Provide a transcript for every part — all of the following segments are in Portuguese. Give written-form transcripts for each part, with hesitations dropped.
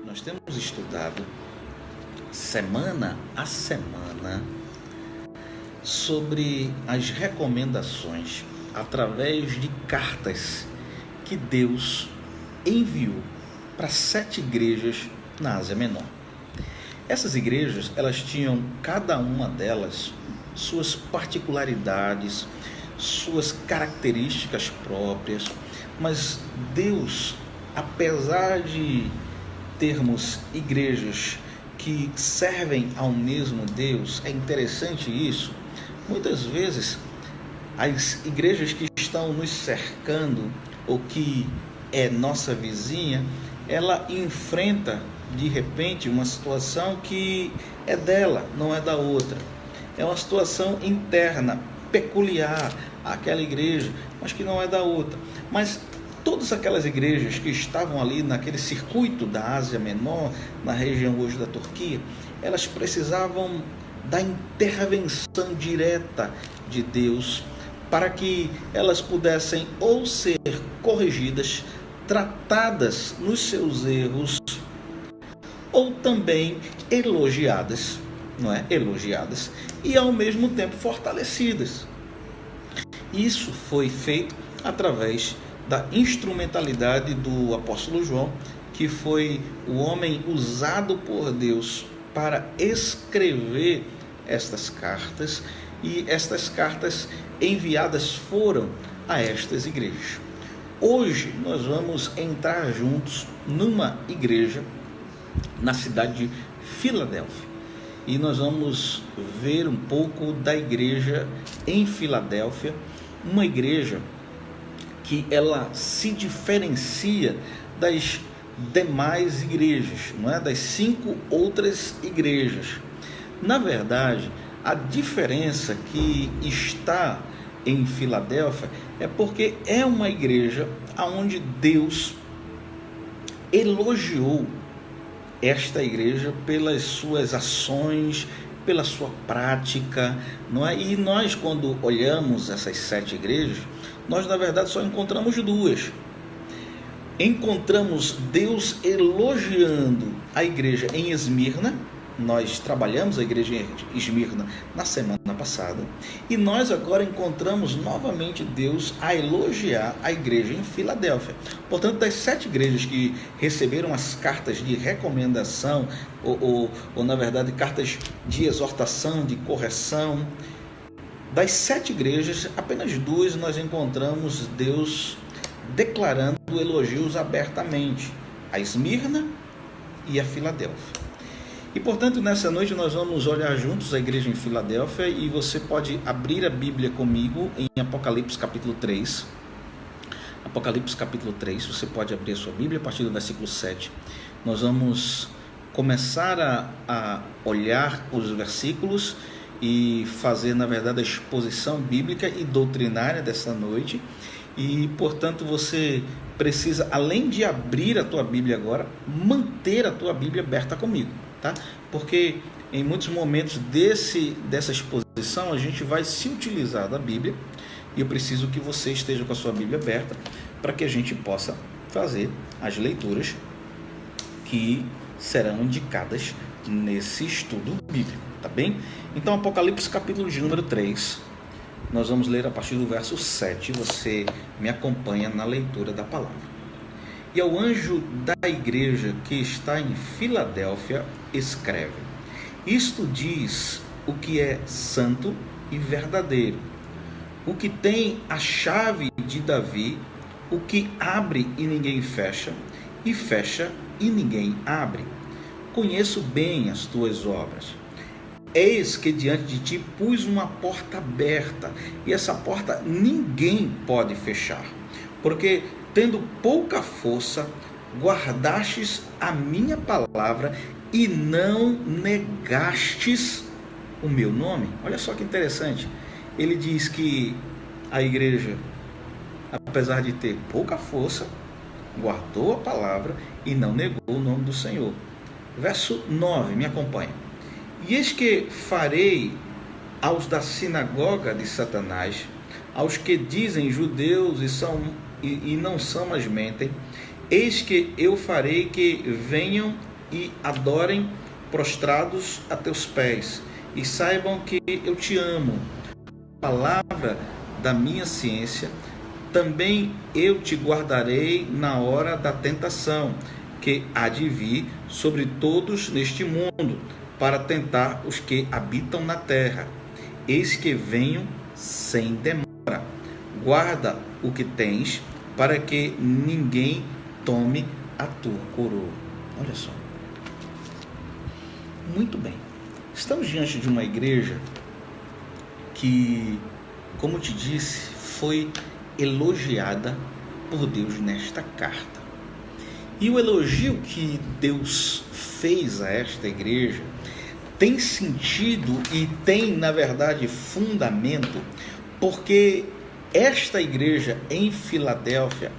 Nós temos estudado semana a semana sobre as recomendações através de cartas que Deus enviou para 7 igrejas na Ásia Menor. Essas igrejas, elas tinham, cada uma delas, suas particularidades, suas características próprias, mas Deus, apesar de termos igrejas que servem ao mesmo Deus, é interessante isso, muitas vezes as igrejas que estão nos cercando, ou que é nossa vizinha, ela enfrenta de repente uma situação que é dela, não é da outra. É uma situação interna, peculiar àquela igreja, mas que não é da outra. Mas todas aquelas igrejas que estavam ali naquele circuito da Ásia Menor, na região hoje da Turquia, elas precisavam da intervenção direta de Deus para que elas pudessem ou ser corrigidas, tratadas nos seus erros, ou também elogiadas, não é? Elogiadas e ao mesmo tempo fortalecidas. Isso foi feito através da instrumentalidade do apóstolo João, que foi o homem usado por Deus para escrever estas cartas, e estas cartas enviadas foram a estas igrejas. Hoje nós vamos entrar juntos numa igreja na cidade de Filadélfia, e nós vamos ver um pouco da igreja em Filadélfia, uma igreja que ela se diferencia das demais igrejas, não é? Das 5 outras igrejas. Na verdade, a diferença que está em Filadélfia é porque é uma igreja onde Deus elogiou esta igreja pelas suas ações, pela sua prática, não é? E nós, quando olhamos essas 7 igrejas, nós na verdade só encontramos 2. Encontramos Deus elogiando a igreja em Esmirna. Nós trabalhamos a igreja em Esmirna na semana passada, e nós agora encontramos novamente Deus a elogiar a igreja em Filadélfia. Portanto, das 7 igrejas que receberam as cartas de recomendação, ou na verdade cartas de exortação, de correção, das 7 igrejas, apenas 2 nós encontramos Deus declarando elogios abertamente: a Esmirna e a Filadélfia. E portanto, nessa noite nós vamos olhar juntos a igreja em Filadélfia, e você pode abrir a Bíblia comigo em Apocalipse capítulo 3. Apocalipse capítulo 3, você pode abrir a sua Bíblia a partir do versículo 7. Nós vamos começar a olhar os versículos e fazer, na verdade, a exposição bíblica e doutrinária dessa noite. E, portanto, você precisa, além de abrir a tua Bíblia agora, manter a tua Bíblia aberta comigo, tá? Porque em muitos momentos dessa exposição a gente vai se utilizar da Bíblia, e eu preciso que você esteja com a sua Bíblia aberta para que a gente possa fazer as leituras que serão indicadas nesse estudo bíblico, tá bem? Então, Apocalipse capítulo de número 3, nós vamos ler a partir do verso 7, você me acompanha na leitura da palavra. E ao anjo da igreja que está em Filadélfia escreve: isto diz o que é santo e verdadeiro, o que tem a chave de Davi, o que abre e ninguém fecha, e fecha e ninguém abre. Conheço bem as tuas obras. Eis que diante de ti pus uma porta aberta, e essa porta ninguém pode fechar, porque tendo pouca força, guardastes a minha palavra e não negastes o meu nome. Olha só que interessante. Ele diz que a igreja, apesar de ter pouca força, guardou a palavra e não negou o nome do Senhor. Verso 9, me acompanha. E eis que farei aos da sinagoga de Satanás, aos que dizem judeus e não são, mas mentem, eis que eu farei que venham e adorem prostrados a teus pés, e saibam que eu te amo. Palavra da minha ciência, também eu te guardarei na hora da tentação, que há de vir sobre todos neste mundo, para tentar os que habitam na terra. Eis que venho sem demora. Guarda o que tens, para que ninguém tome a tua coroa. Olha só. Muito bem. Estamos diante de uma igreja que, como te disse, foi elogiada por Deus nesta carta. E o elogio que Deus fez a esta igreja tem sentido e tem, na verdade, fundamento, porque esta igreja em Filadélfia,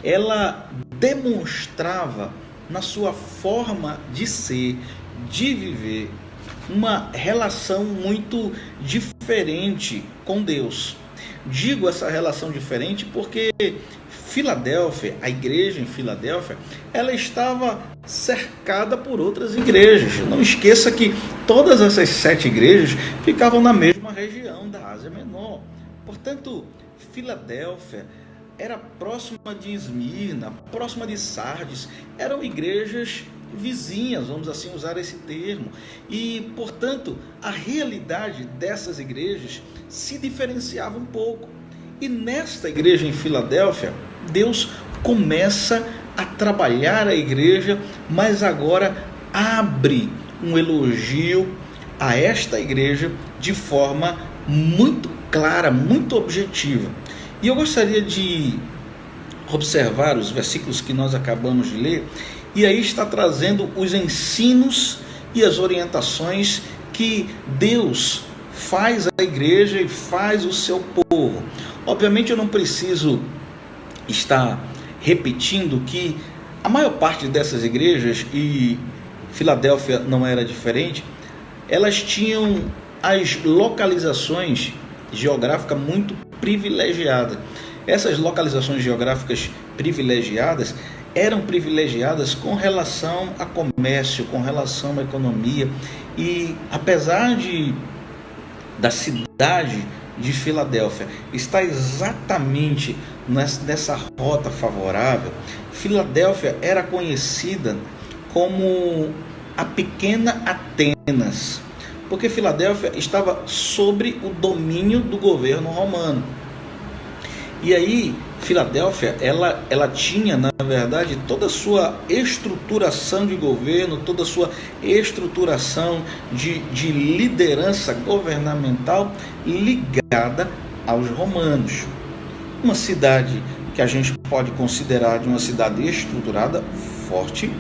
ela demonstrava na sua forma de ser, de viver, uma relação muito diferente com Deus. Digo essa relação diferente porque Filadélfia, a igreja em Filadélfia, ela estava cercada por outras igrejas. Não esqueça que todas essas 7 igrejas ficavam na mesma região da Ásia Menor. Portanto, Filadélfia era próxima de Esmirna, próxima de Sardes, eram igrejas vizinhas, vamos assim usar esse termo, e portanto a realidade dessas igrejas se diferenciava um pouco. E nesta igreja em Filadélfia, Deus começa a trabalhar a igreja, mas agora abre um elogio a esta igreja de forma muito clara, muito objetiva. E eu gostaria de observar os versículos que nós acabamos de ler, e aí está trazendo os ensinos e as orientações que Deus faz à igreja e faz o seu povo. Obviamente eu não preciso estar repetindo que a maior parte dessas igrejas, e Filadélfia não era diferente, elas tinham as localizações geográficas muito privilegiadas. Essas localizações geográficas privilegiadas eram privilegiadas com relação a comércio, com relação à economia, e apesar da cidade de Filadélfia estar exatamente nessa rota favorável, Filadélfia era conhecida como a pequena Atenas, porque Filadélfia estava sobre o domínio do governo romano. E aí, Filadélfia, ela tinha, na verdade, toda a sua estruturação de governo, toda a sua estruturação de liderança governamental ligada aos romanos. Uma cidade que a gente pode considerar de uma cidade estruturada, forte,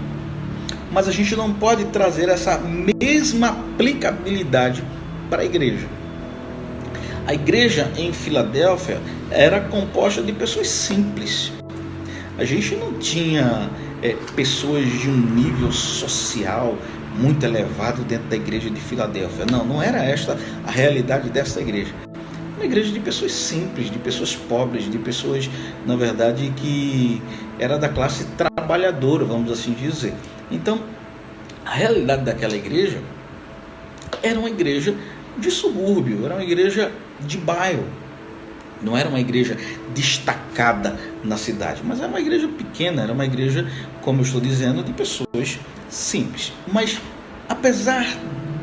mas a gente não pode trazer essa mesma aplicabilidade para a igreja. A igreja em Filadélfia era composta de pessoas simples. A gente não tinha pessoas de um nível social muito elevado dentro da igreja de Filadélfia. Não era esta a realidade dessa igreja. Uma igreja de pessoas simples, de pessoas pobres, de pessoas, na verdade, que era da classe trabalhadora, vamos assim dizer. Então, a realidade daquela igreja era uma igreja de subúrbio, era uma igreja de bairro. Não era uma igreja destacada na cidade, mas era uma igreja pequena, era uma igreja, como eu estou dizendo, de pessoas simples. Mas, apesar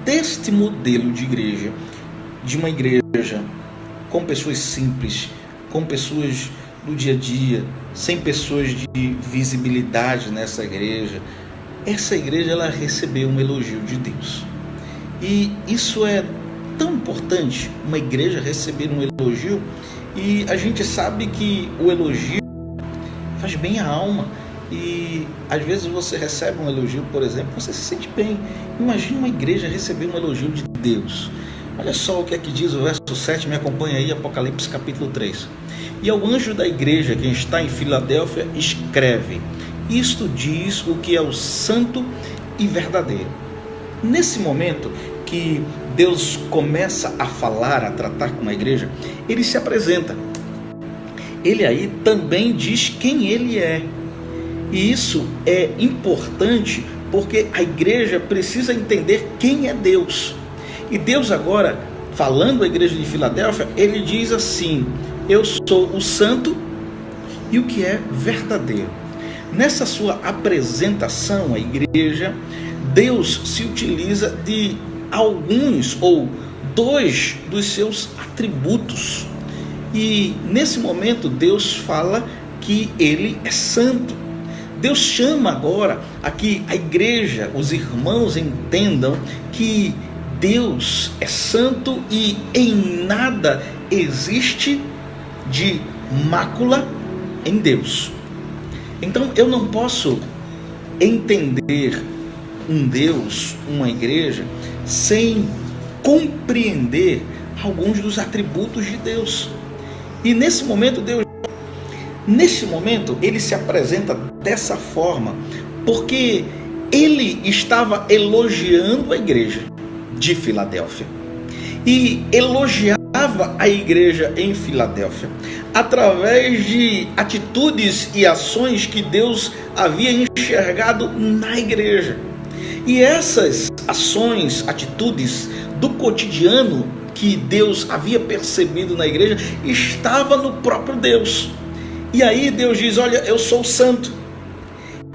deste modelo de igreja, de uma igreja com pessoas simples, com pessoas do dia a dia, sem pessoas de visibilidade nessa igreja, essa igreja ela recebeu um elogio de Deus. E isso é tão importante, uma igreja receber um elogio, e a gente sabe que o elogio faz bem à alma, e às vezes você recebe um elogio, por exemplo, você se sente bem. Imagina uma igreja receber um elogio de Deus. Olha só o que é que diz o verso 7, me acompanha aí, Apocalipse capítulo 3. E ao anjo da igreja que está em Filadélfia escreve: isto diz o que é o santo e verdadeiro. Nesse momento que Deus começa a falar, a tratar com a igreja, ele se apresenta. ele aí também diz quem ele é. E isso é importante porque a igreja precisa entender quem é Deus. E Deus agora, falando à igreja de Filadélfia, ele diz assim: eu sou o santo e o que é verdadeiro. Nessa sua apresentação à igreja, Deus se utiliza de alguns ou dois dos seus atributos. E nesse momento Deus fala que ele é santo. Deus chama agora a que a igreja, os irmãos entendam que Deus é santo e em nada existe de mácula em Deus. Então eu não posso entender um Deus, uma igreja, sem compreender alguns dos atributos de Deus. E nesse momento ele se apresenta dessa forma, porque ele estava elogiando a igreja de Filadélfia e elogiava a igreja em Filadélfia através de atitudes e ações que Deus havia enxergado na igreja. E essas ações, atitudes do cotidiano que Deus havia percebido na igreja estava no próprio Deus. E aí Deus diz: olha, eu sou santo.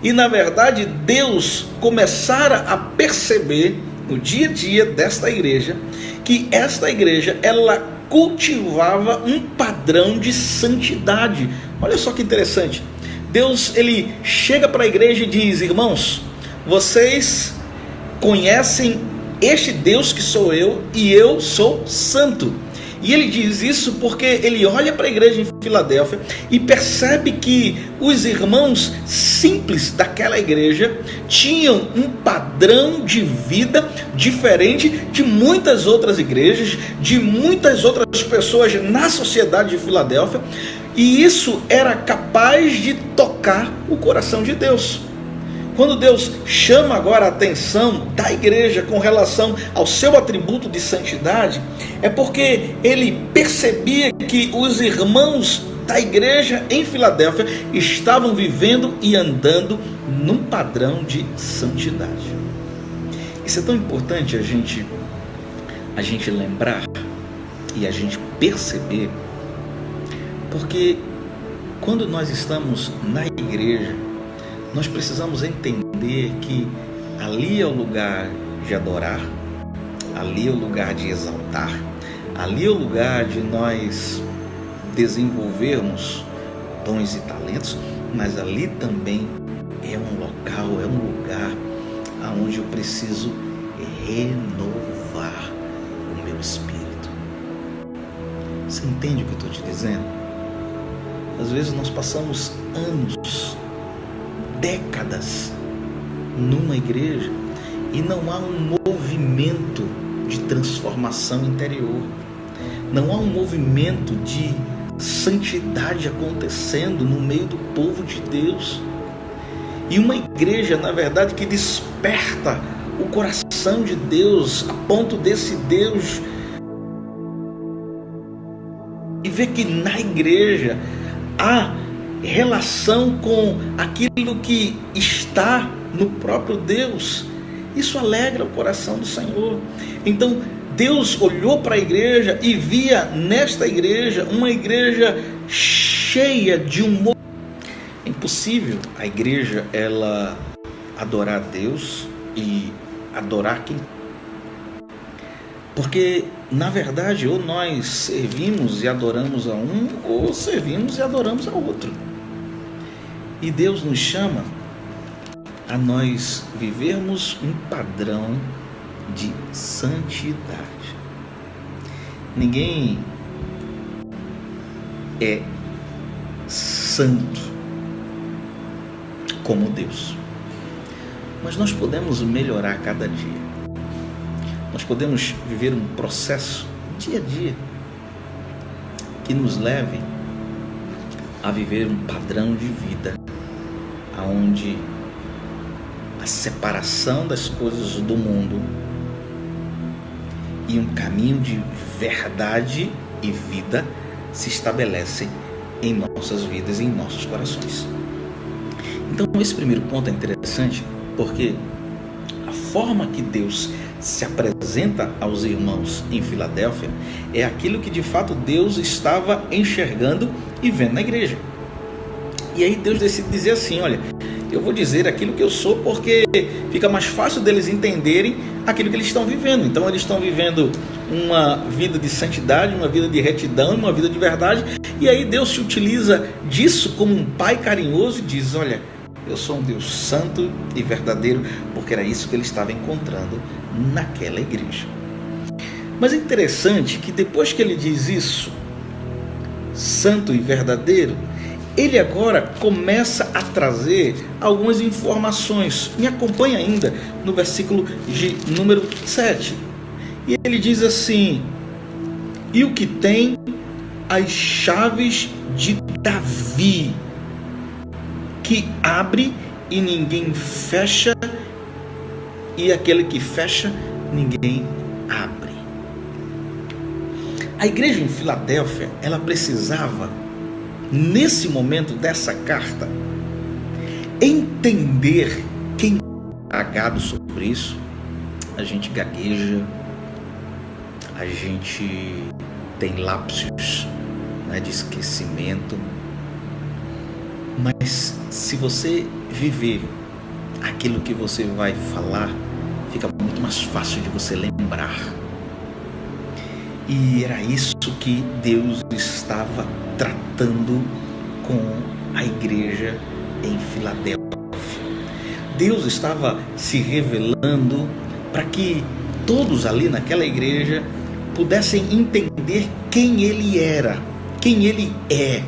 E na verdade Deus começara a perceber no dia a dia desta igreja que esta igreja ela cultivava um padrão de santidade. Olha só que interessante. Deus ele chega para a igreja e diz: irmãos, vocês conhecem este Deus que sou eu e eu sou santo. E ele diz isso porque ele olha para a igreja em Filadélfia e percebe que os irmãos simples daquela igreja tinham um padrão de vida diferente de muitas outras igrejas, de muitas outras pessoas na sociedade de Filadélfia, e isso era capaz de tocar o coração de Deus. Quando Deus chama agora a atenção da igreja com relação ao seu atributo de santidade, é porque ele percebia que os irmãos da igreja em Filadélfia estavam vivendo e andando num padrão de santidade. Isso é tão importante a gente lembrar e a gente perceber, porque quando nós estamos na igreja, nós precisamos entender que ali é o lugar de adorar, ali é o lugar de exaltar, ali é o lugar de nós desenvolvermos dons e talentos, mas ali também é um local, é um lugar onde eu preciso renovar o meu espírito. Você entende o que eu estou te dizendo? Às vezes nós passamos anos, décadas numa igreja e não há um movimento de transformação interior, não há um movimento de santidade acontecendo no meio do povo de Deus. E uma igreja, na verdade, que desperta o coração de Deus a ponto desse Deus e ver que na igreja há relação com aquilo que está no próprio Deus. Isso alegra o coração do Senhor. Então Deus olhou para a igreja e via nesta igreja uma igreja cheia de um... É impossível a igreja ela adorar Deus e adorar quem... Porque, na verdade, ou nós servimos e adoramos a um, ou servimos e adoramos a outro. E Deus nos chama a nós vivermos um padrão de santidade. Ninguém é santo como Deus. Mas nós podemos melhorar cada dia. Nós podemos viver um processo dia a dia que nos leve a viver um padrão de vida onde a separação das coisas do mundo e um caminho de verdade e vida se estabelecem em nossas vidas e em nossos corações. Então, esse primeiro ponto é interessante porque a forma que Deus se apresenta aos irmãos em Filadélfia é aquilo que de fato Deus estava enxergando e vendo na igreja. E aí Deus decide dizer assim: olha, eu vou dizer aquilo que eu sou porque fica mais fácil deles entenderem aquilo que eles estão vivendo. Então eles estão vivendo uma vida de santidade, uma vida de retidão, uma vida de verdade. E aí Deus se utiliza disso como um pai carinhoso e diz: olha, eu sou um Deus santo e verdadeiro, porque era isso que ele estava encontrando naquela igreja. Mas é interessante que depois que ele diz isso, santo e verdadeiro, ele agora começa a trazer algumas informações. Me acompanha ainda no versículo de número 7. E ele diz assim: e o que tem as chaves de Davi, que abre e ninguém fecha, e aquele que fecha, ninguém abre. A igreja em Filadélfia, ela precisava, nesse momento dessa carta, entender quem é gado sobre isso. A gente gagueja, a gente tem lapsos, né, de esquecimento. Mas se você viver aquilo que você vai falar, fica muito mais fácil de você lembrar. E era isso que Deus estava tratando com a igreja em Filadélfia. Deus estava se revelando para que todos ali naquela igreja pudessem entender quem ele era, quem ele é,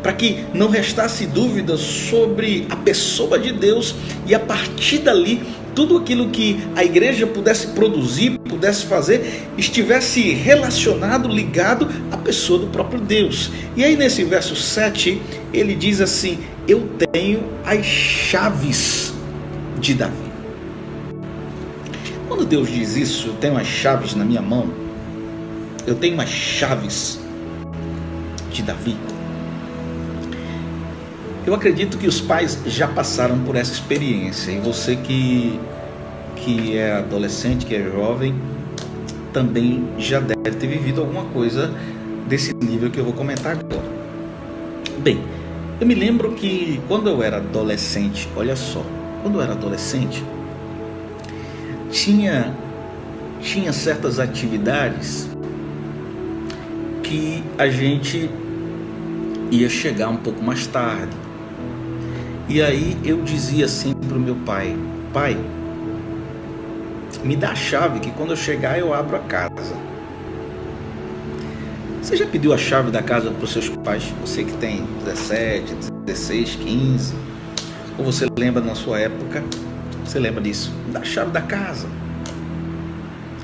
para que não restasse dúvidas sobre a pessoa de Deus, e a partir dali tudo aquilo que a igreja pudesse produzir, pudesse fazer, estivesse relacionado, ligado à pessoa do próprio Deus. E aí nesse verso 7, ele diz assim: eu tenho as chaves de Davi. Quando Deus diz isso, eu tenho as chaves na minha mão, eu tenho as chaves de Davi, eu acredito que os pais já passaram por essa experiência, e você que é adolescente, que é jovem, também já deve ter vivido alguma coisa desse nível que eu vou comentar agora. Bem, eu me lembro que quando eu era adolescente, olha só, quando eu era adolescente, tinha certas atividades que a gente ia chegar um pouco mais tarde. E aí eu dizia assim para o meu pai: pai, me dá a chave que quando eu chegar eu abro a casa. Você já pediu a chave da casa para os seus pais? Você que tem 17, 16, 15, ou você lembra na sua época, você lembra disso? Me dá a chave da casa,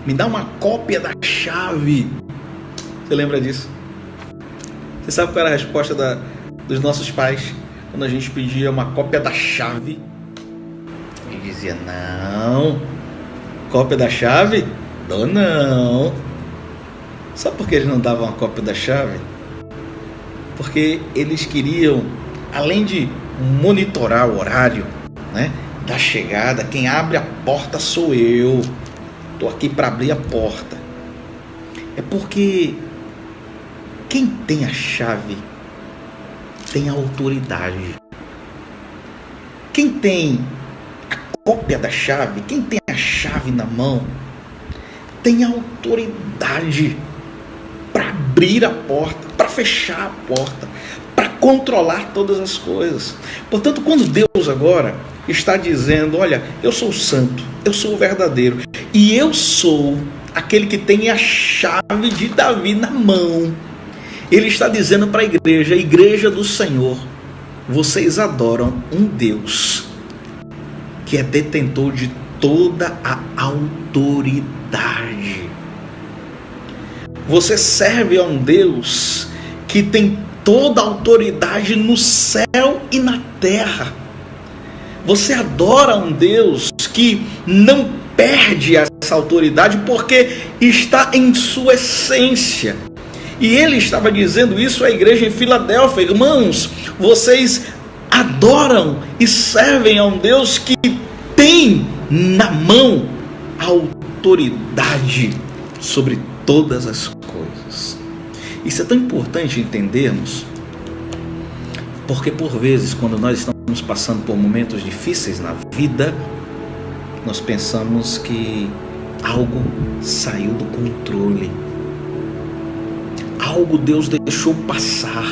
me dá uma cópia da chave. Você lembra disso? Você sabe qual era a resposta dos nossos pais quando a gente pedia uma cópia da chave? Ele dizia: não, cópia da chave? Dou não. Sabe por que eles não davam a cópia da chave? Porque eles queriam, além de monitorar o horário, né, da chegada, quem abre a porta sou eu, estou aqui para abrir a porta. É porque quem tem a chave tem a autoridade. Quem tem a cópia da chave, quem tem a chave na mão, tem a autoridade para abrir a porta, para fechar a porta, para controlar todas as coisas. Portanto, quando Deus agora está dizendo: olha, eu sou santo, eu sou o verdadeiro, e eu sou aquele que tem a chave de Davi na mão, ele está dizendo para a igreja do Senhor: vocês adoram um Deus que é detentor de toda a autoridade. Você serve a um Deus que tem toda a autoridade no céu e na terra. Você adora um Deus que não perde essa autoridade porque está em sua essência. E ele estava dizendo isso à igreja em Filadélfia: irmãos, vocês adoram e servem a um Deus que tem na mão a autoridade sobre todas as coisas. Isso é tão importante entendermos, porque por vezes, quando nós estamos passando por momentos difíceis na vida, nós pensamos que algo saiu do controle, algo Deus deixou passar,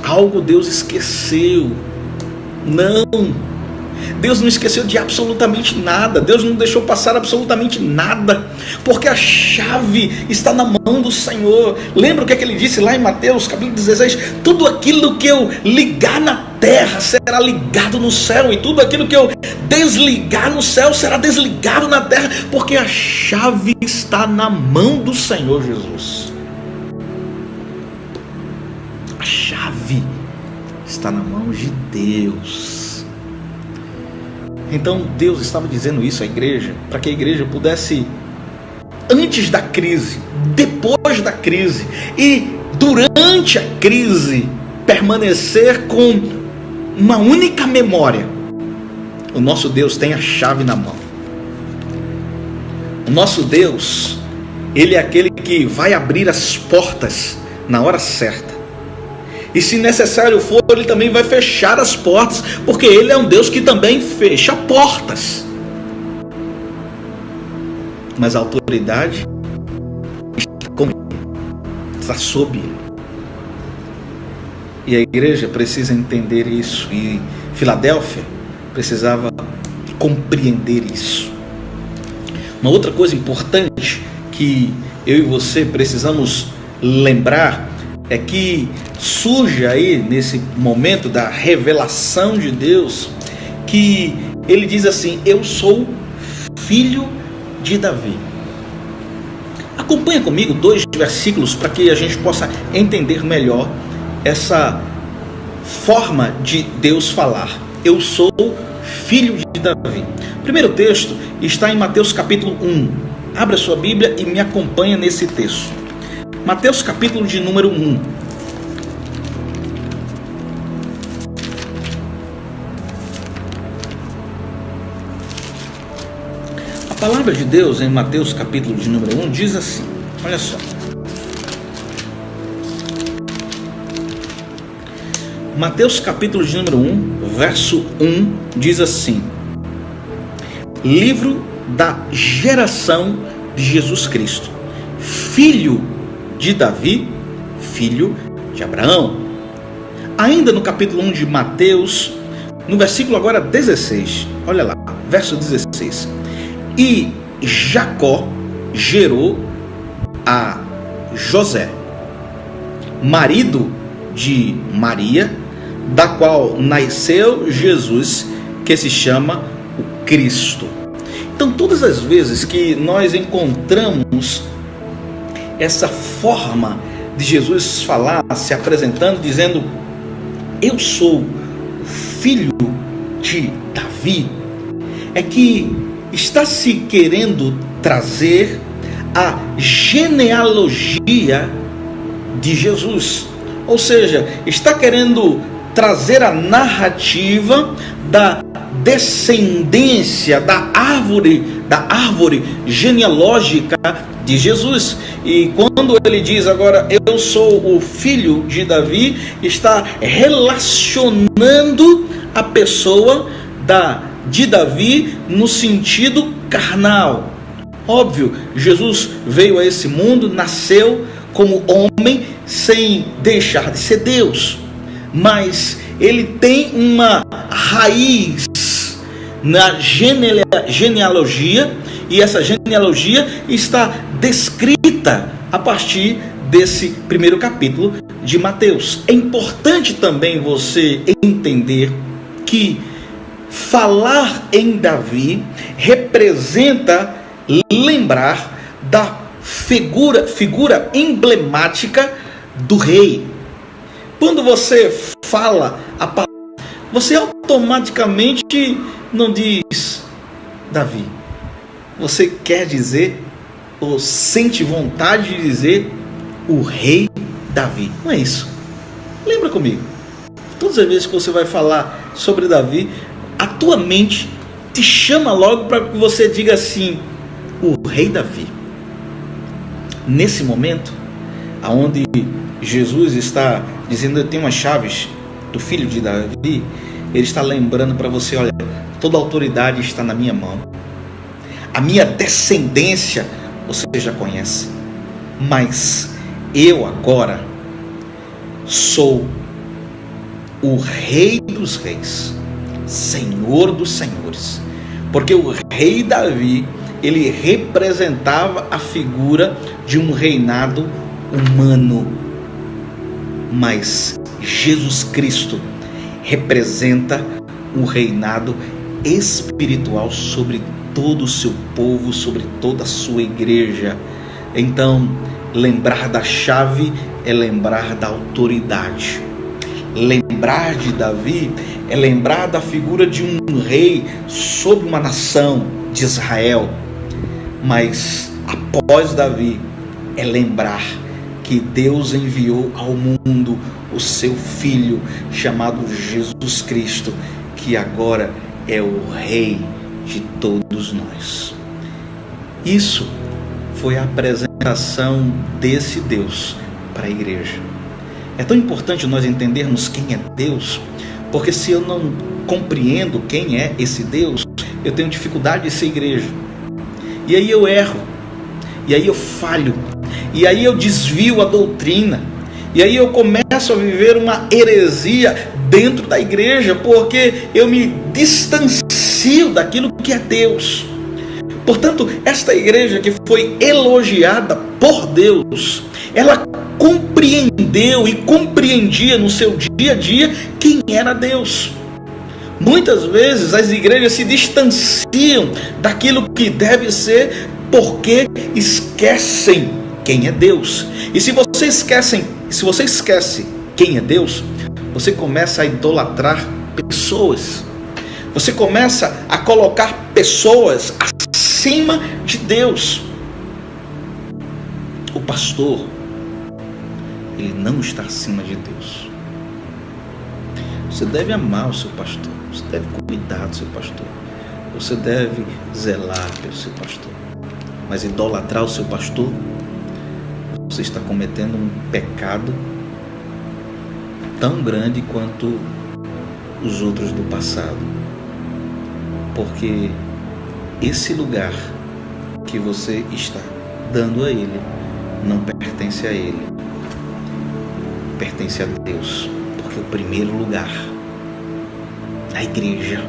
algo Deus esqueceu. Não, Deus não esqueceu de absolutamente nada, Deus não deixou passar absolutamente nada, porque a chave está na mão do Senhor. Lembra o que ele disse lá em Mateus capítulo 16? Tudo aquilo que eu ligar na terra será ligado no céu, e tudo aquilo que eu desligar no céu será desligado na terra, porque a chave está na mão do Senhor Jesus. A chave está na mão de Deus. Então Deus estava dizendo isso à igreja, para que a igreja pudesse, antes da crise, depois da crise e durante a crise, permanecer com uma única memória: o nosso Deus tem a chave na mão. O nosso Deus, Ele é aquele que vai abrir as portas na hora certa. E se necessário for, Ele também vai fechar as portas, porque Ele é um Deus que também fecha portas. Mas a autoridade está com Ele, está sob Ele. E a igreja precisa entender isso, e Filadélfia precisava compreender isso. Uma outra coisa importante que eu e você precisamos lembrar é que surge aí nesse momento da revelação de Deus, que ele diz assim: eu sou filho de Davi. Acompanha comigo 2 versículos para que a gente possa entender melhor essa forma de Deus falar. Eu sou filho de Davi. O primeiro texto está em Mateus capítulo 1. Abra sua Bíblia e me acompanha nesse texto. Mateus capítulo de número 1. A palavra de Deus em Mateus capítulo de número 1 diz assim, olha só. Mateus capítulo de número 1, verso 1 diz assim: livro da geração de Jesus Cristo, filho de Davi, filho de Abraão. Ainda no capítulo 1 de Mateus, no versículo agora 16, olha lá, verso 16: e Jacó gerou a José, marido de Maria, da qual nasceu Jesus, que se chama o Cristo. Então, todas as vezes que nós encontramos essa forma de Jesus falar, se apresentando, dizendo: eu sou o filho de Davi, é que está se querendo trazer a genealogia de Jesus. Ou seja, está querendo trazer a narrativa da descendência da árvore genealógica de Jesus. E quando ele diz agora eu sou o filho de Davi, está relacionando a pessoa de Davi no sentido carnal. Óbvio, Jesus veio a esse mundo, nasceu como homem sem deixar de ser Deus, mas ele tem uma raiz na genealogia, e essa genealogia está descrita a partir desse primeiro capítulo de Mateus. É importante também você entender que falar em Davi representa lembrar da figura emblemática do rei. Quando você fala a palavra, você automaticamente não diz Davi. Você quer dizer, ou sente vontade de dizer o rei Davi. Não é isso? Lembra comigo? Todas as vezes que você vai falar sobre Davi, a tua mente te chama logo para que você diga assim: o rei Davi. Nesse momento, aonde Jesus está dizendo: eu tenho as chaves do filho de Davi, ele está lembrando para você: olha, toda a autoridade está na minha mão, a minha descendência você já conhece, mas eu agora sou o rei dos reis, senhor dos senhores, porque o rei Davi, ele representava a figura de um reinado humano, mas Jesus Cristo representa um reinado espiritual sobre todo o seu povo, sobre toda a sua igreja. Então, lembrar da chave é lembrar da autoridade. Lembrar de Davi é lembrar da figura de um rei sobre uma nação de Israel. Mas após Davi é lembrar que Deus enviou ao mundo o seu Filho chamado Jesus Cristo, que agora é o Rei de todos nós. Isso foi a apresentação desse Deus para a igreja. É tão importante nós entendermos quem é Deus, porque se eu não compreendo quem é esse Deus, eu tenho dificuldade de ser igreja. E aí eu erro, e aí eu falho, e aí eu desvio a doutrina, e aí eu começo a viver uma heresia dentro da igreja, porque eu me distancio daquilo que é Deus. Portanto, esta igreja que foi elogiada por Deus, ela compreendeu e compreendia no seu dia a dia quem era Deus. Muitas vezes as igrejas se distanciam daquilo que deve ser porque esquecem quem é Deus. E se você esquece quem é Deus, você começa a idolatrar pessoas. Você começa a colocar pessoas acima de Deus. O pastor, ele não está acima de Deus. Você deve amar o seu pastor, você deve cuidar do seu pastor, você deve zelar pelo seu pastor. Mas idolatrar o seu pastor, você está cometendo um pecado tão grande quanto os outros do passado. Porque esse lugar que você está dando a ele não pertence a ele, pertence a Deus. Porque o primeiro lugar, a igreja,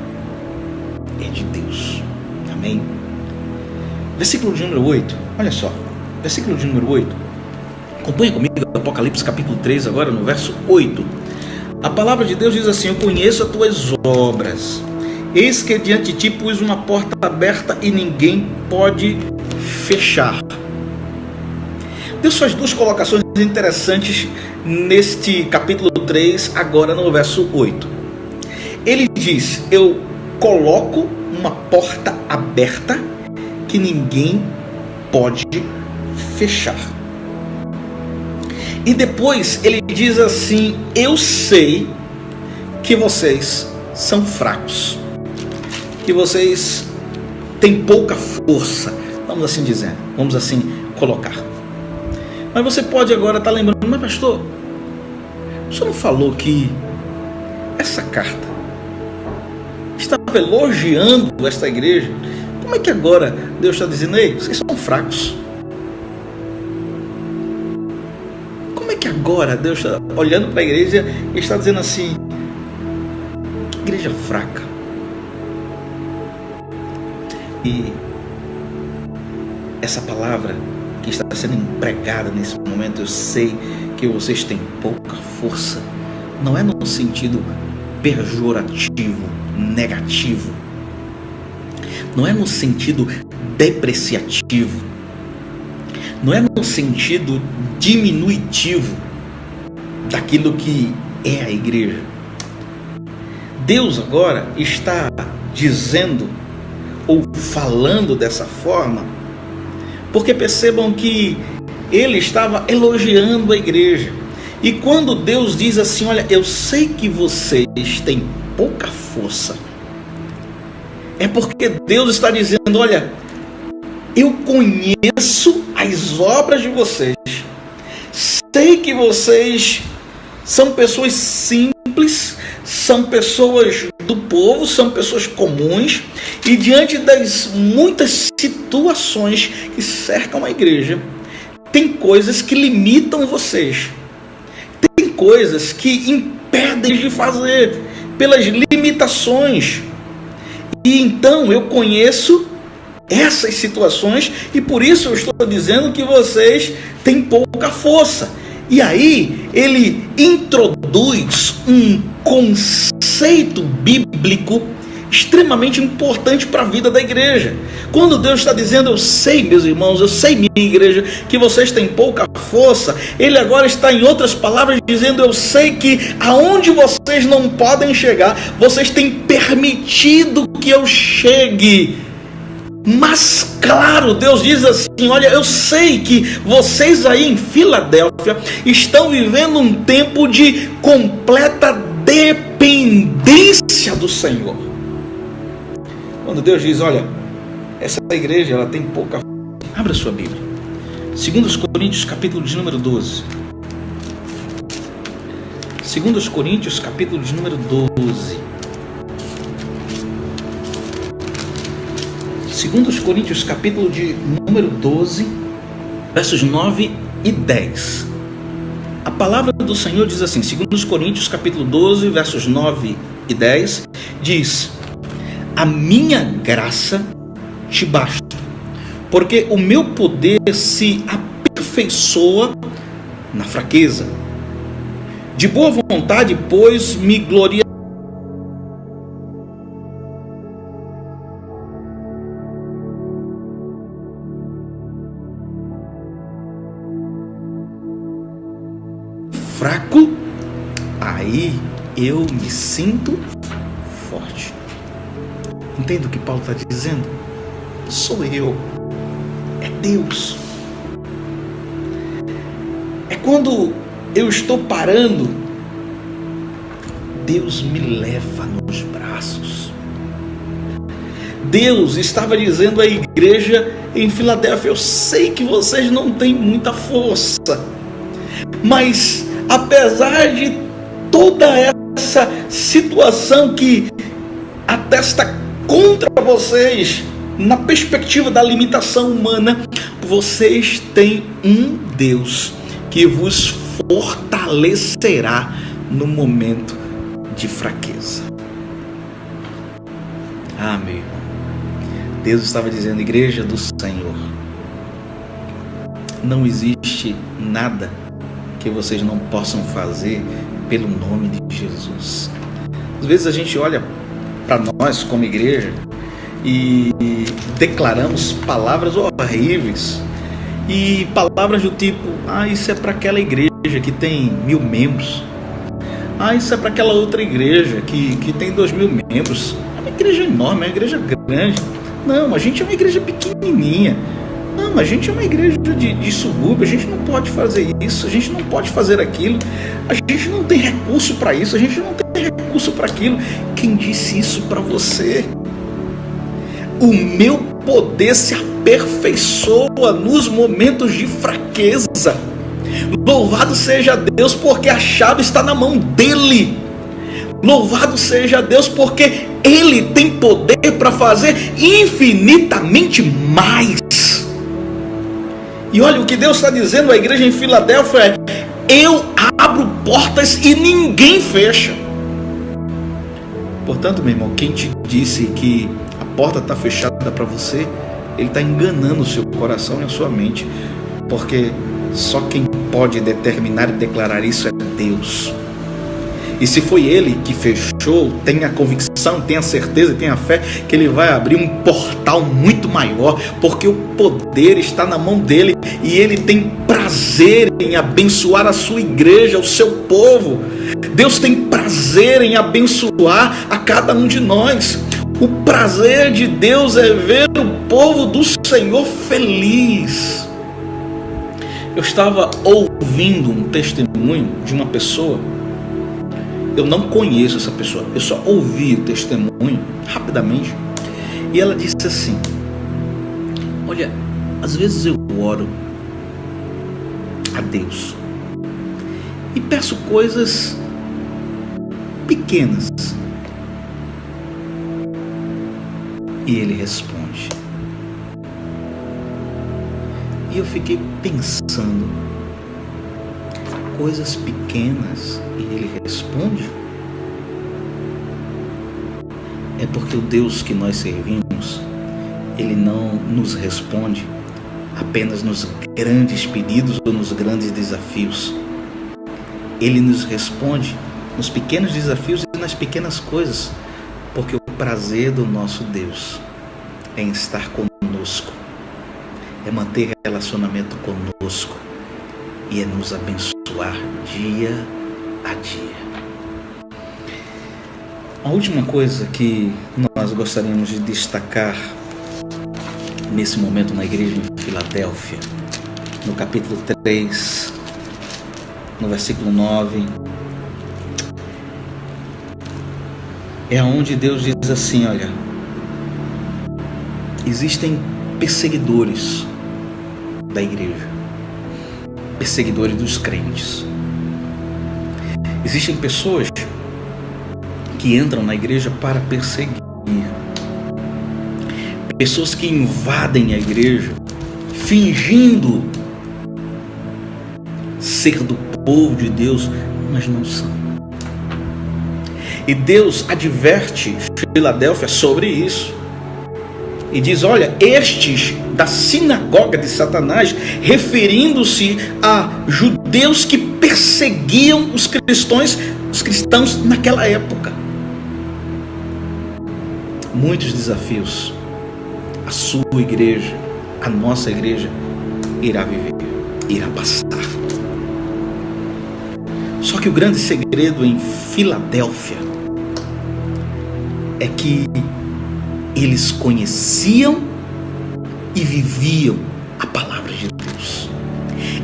é de Deus. Amém? Versículo de número 8, olha só, versículo de número 8, acompanha comigo Apocalipse capítulo 3, agora no verso 8. A palavra de Deus diz assim: eu conheço as tuas obras, eis que diante de ti pus uma porta aberta e ninguém pode fechar. Deus faz duas colocações interessantes neste capítulo 3, agora no verso 8. Ele diz: eu coloco uma porta aberta que ninguém pode fechar. E depois ele diz assim: eu sei que vocês são fracos, que vocês têm pouca força, vamos assim dizer, vamos assim colocar. Mas você pode agora estar lembrando: mas pastor, o senhor não falou que essa carta estava elogiando esta igreja? Como é que agora Deus está dizendo: ei, vocês são fracos? Como é que agora Deus está olhando para a igreja e está dizendo assim: que igreja fraca? E essa palavra que está sendo empregada nesse momento, eu sei que vocês têm pouca força, não é no sentido pejorativo, negativo, não é no sentido depreciativo, não é no sentido diminutivo daquilo que é a igreja. Deus agora está dizendo ou falando dessa forma, porque percebam que ele estava elogiando a igreja. E quando Deus diz assim: olha, eu sei que vocês têm pouca força, é porque Deus está dizendo: olha, eu conheço as obras de vocês, sei que vocês são pessoas simples, são pessoas do povo, são pessoas comuns, e diante das muitas situações que cercam a igreja, tem coisas que limitam vocês, tem coisas que impedem de fazer, pelas limitações. E então eu conheço essas situações, e por isso eu estou dizendo que vocês têm pouca força. E aí ele introduz um conceito bíblico extremamente importante para a vida da igreja. Quando Deus está dizendo: eu sei, meus irmãos, eu sei, minha igreja, que vocês têm pouca força, ele agora está, em outras palavras, dizendo: eu sei que aonde vocês não podem chegar, vocês têm permitido que eu chegue. Mas claro, Deus diz assim: olha, eu sei que vocês aí em Filadélfia estão vivendo um tempo de completa dependência do Senhor. Quando Deus diz: olha, essa igreja ela tem pouca... Abra sua Bíblia, 2 Coríntios capítulo de número 12. 2 Coríntios capítulo de número 12. 2 Coríntios capítulo de número 12, versos 9 e 10. A palavra do Senhor diz assim, 2 Coríntios capítulo 12, versos 9 e 10, diz: a minha graça te basta, porque o meu poder se aperfeiçoa na fraqueza. De boa vontade, pois, me gloria. Fraco, aí eu me sinto forte. Entende o que Paulo está dizendo? Sou eu, é Deus. É quando eu estou parando, Deus me leva nos braços. Deus estava dizendo à igreja em Filadélfia: eu sei que vocês não têm muita força, mas apesar de toda essa situação que atesta contra vocês, na perspectiva da limitação humana, vocês têm um Deus que vos fortalecerá no momento de fraqueza. Ah, meu irmão, Deus estava dizendo: igreja do Senhor, não existe nada que vocês não possam fazer pelo nome de Jesus. Às vezes a gente olha para nós como igreja e declaramos palavras horríveis, e palavras do tipo: ah, isso é para aquela igreja que tem 1000 membros, ah, isso é para aquela outra igreja que tem 2000 membros, é uma igreja enorme, é uma igreja grande. Não, a gente é uma igreja pequenininha. Não, a gente é uma igreja de subúrbio, a gente não pode fazer isso, a gente não pode fazer aquilo, a gente não tem recurso para isso, a gente não tem recurso para aquilo. Quem disse isso para você? O meu poder se aperfeiçoa nos momentos de fraqueza. Louvado seja Deus, porque a chave está na mão dele. Louvado seja Deus, porque ele tem poder para fazer infinitamente mais. E olha o que Deus está dizendo à igreja em Filadélfia: é: eu abro portas e ninguém fecha. Portanto, meu irmão, quem te disse que a porta está fechada para você, ele está enganando o seu coração e a sua mente, porque só quem pode determinar e declarar isso é Deus. E se foi ele que fechou, tenha a convicção, tenha a certeza, tenha a fé que ele vai abrir um portal muito maior, porque o poder está na mão dele e ele tem prazer em abençoar a sua igreja, o seu povo. Deus tem prazer em abençoar a cada um de nós. O prazer de Deus é ver o povo do Senhor feliz. Eu estava ouvindo um testemunho de uma pessoa. Eu não conheço essa pessoa, eu só ouvi o testemunho rapidamente. E ela disse assim: olha, às vezes eu oro a Deus e peço coisas pequenas e Ele responde. E eu fiquei pensando, coisas pequenas e Ele responde? É porque o Deus que nós servimos, Ele não nos responde apenas nos grandes pedidos ou nos grandes desafios. Ele nos responde nos pequenos desafios e nas pequenas coisas, porque o prazer do nosso Deus é em estar conosco, é manter relacionamento conosco e é nos abençoar dia a dia. A última coisa que nós gostaríamos de destacar nesse momento na igreja em Filadélfia, no capítulo 3, no versículo 9, é onde Deus diz assim: olha, existem perseguidores da igreja, perseguidores dos crentes. Existem pessoas que entram na igreja para perseguir, pessoas que invadem a igreja fingindo ser do povo de Deus, mas não são. E Deus adverte Filadélfia sobre isso e diz: olha, estes da sinagoga de Satanás, referindo-se a judeus que perseguiam os cristãos naquela época. Muitos desafios a sua igreja, a nossa igreja irá viver, irá passar. Só que o grande segredo em Filadélfia é que eles conheciam e viviam a palavra de Deus.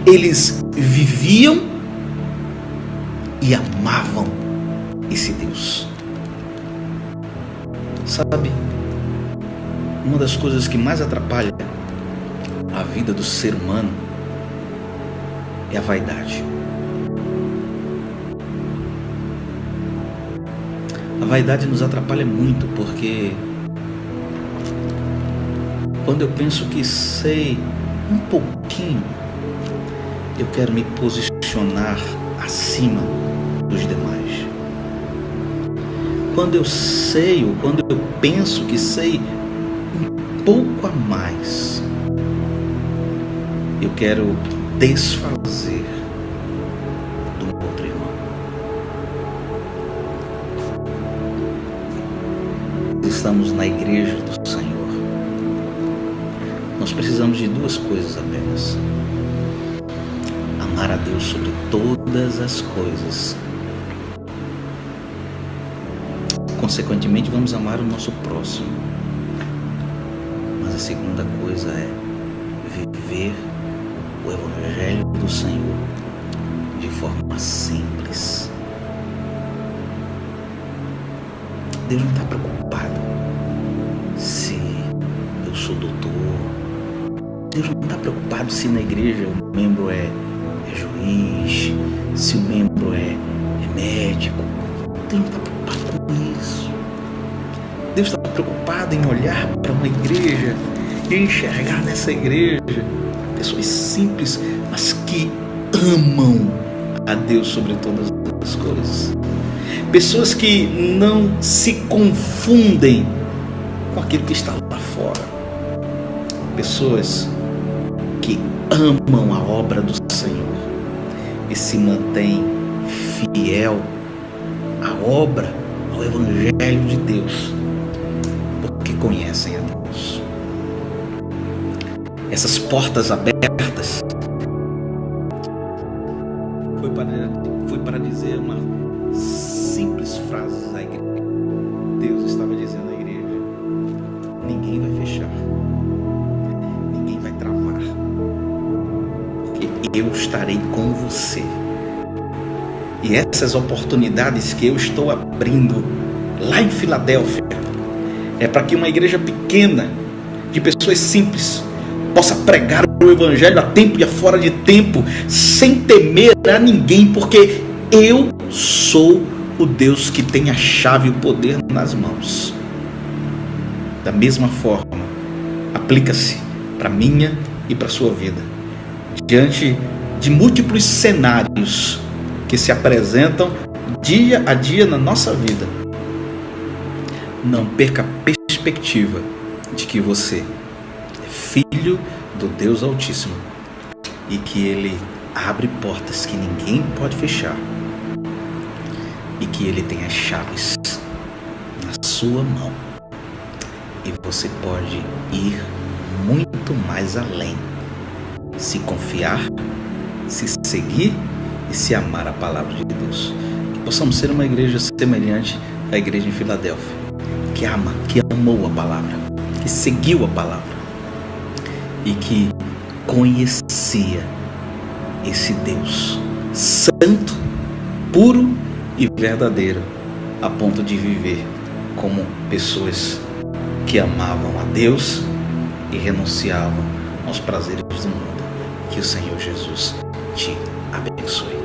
Eles viviam e amavam esse Deus. Sabe, uma das coisas que mais atrapalha a vida do ser humano é a vaidade. A vaidade nos atrapalha muito, porque quando eu penso que sei um pouquinho, eu quero me posicionar acima dos demais. Quando eu sei, ou quando eu penso que sei um pouco a mais, eu quero desfazer do outro irmão. Estamos na igreja do Senhor. Nós precisamos de duas coisas apenas: amar a Deus sobre todas as coisas. Consequentemente, vamos amar o nosso próximo. Mas a segunda coisa é viver o Evangelho do Senhor de forma simples. Deus não está preocupado se eu sou doutor. Deus não está preocupado se na igreja o membro é juiz, se o membro é médico. Deus não está preocupado com isso. Deus está preocupado em olhar para uma igreja e enxergar nessa igreja pessoas simples, mas que amam a Deus sobre todas as coisas. Pessoas que não se confundem com aquilo que está lá fora. Pessoas que amam a obra do Senhor e se mantêm fiel à obra, ao Evangelho de Deus, porque conhecem a Deus. Essas portas abertas foi para dizer uma simples frase da igreja. Deus estava dizendo à igreja: ninguém vai fechar, ninguém vai travar, porque eu estarei com você. E essas oportunidades que eu estou abrindo lá em Filadélfia é para que uma igreja pequena, de pessoas simples, possa pregar o evangelho a tempo e a fora de tempo, sem temer a ninguém, porque eu sou o Deus que tem a chave e o poder nas mãos. Da mesma forma, aplica-se para minha e para sua vida. Diante de múltiplos cenários que se apresentam dia a dia na nossa vida, não perca a perspectiva de que você é filho do Deus Altíssimo e que Ele abre portas que ninguém pode fechar e que Ele tem as chaves na sua mão e você pode ir muito mais além, se confiar, se seguir e se amar a palavra de Deus. Que possamos ser uma igreja semelhante à igreja em Filadélfia, que ama, que amou a palavra, que seguiu a palavra e que conhecia esse Deus santo, puro e verdadeiro, a ponto de viver como pessoas que amavam a Deus e renunciavam aos prazeres do mundo. Que o Senhor Jesus te abençoe.